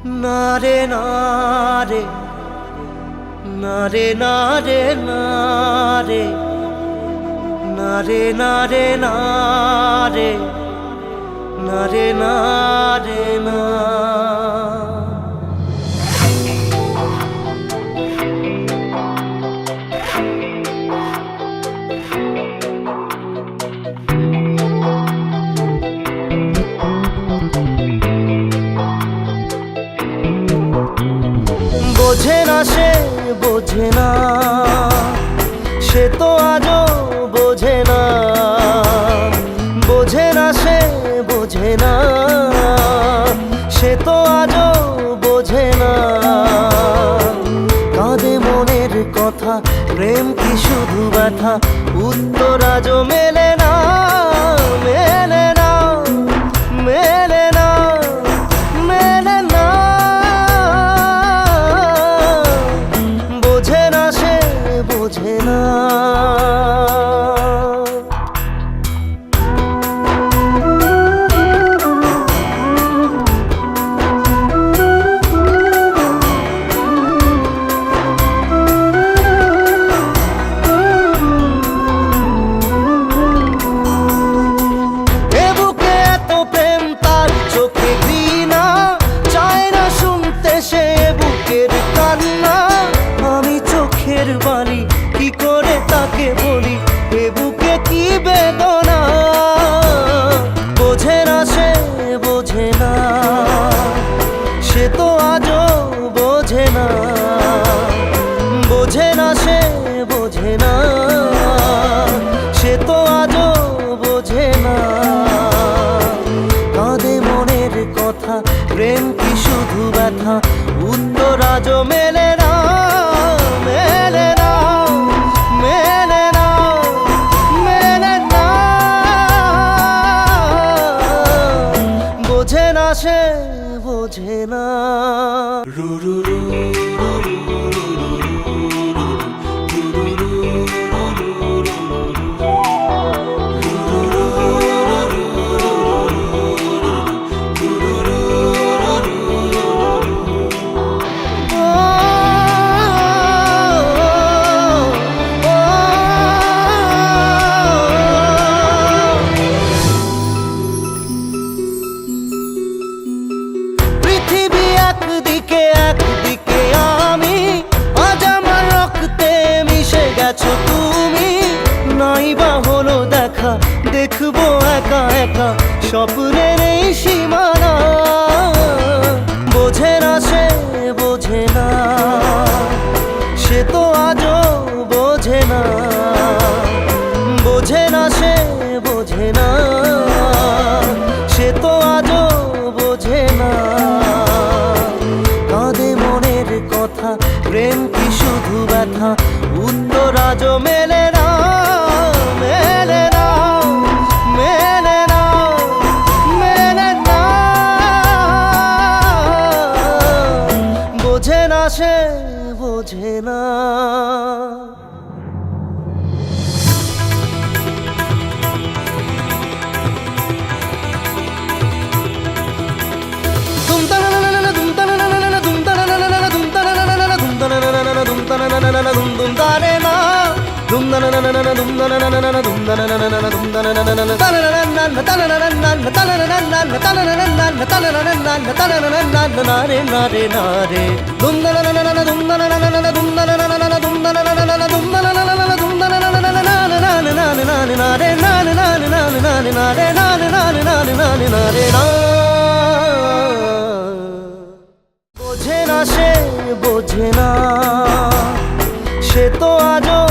নারে নারে নারে নারে নারে নারে নারে নারে নারে নারে না বোঝে না সে বোঝে না, সে তো আজও বোঝে না। বোঝে না সে বোঝে না, সে তো আজও বোঝে না। কাঁদে মনের কথা, প্রেম কি শুধু ব্যথা, উত্তর আজও মেলে না, মেলে না, মেলে না, মেলে না। বোঝে না সে বোঝে না। বাণী কি করে তাকে বলি, এ বুকে কি বেদনা। বোঝে না সে বোঝে না, সে তো আজও বোঝে না। বোঝে না সে বোঝে না, সে তো আজও বোঝে না। কাঁদে মনের কথা, প্রেম কি শুধু ব্যথা, উত্তর আজও মেলে না, মেলে না, মেলে না, মেলে না। বোঝে না সে বোঝে না। একদিকে আমি, আজ আমার রক্তে মিশে গেছো তুমি। নাই বা হলো দেখা, দেখবো একা একা স্বপ্নের এই সীমানা। বোঝে না সে বোঝে না, সে তো আজও বোঝে না। বোঝে না সে বোঝে না, সে তো আজও বোঝে না। কাঁদে মনের কথা, প্রেম কি শুধু ব্যথা, উত্তর আজও মেলে না, মেলে না, মেলে না, মেলে না। বোঝে না সে বোঝে না। বোঝে না সে বোঝে না, সে তো আজও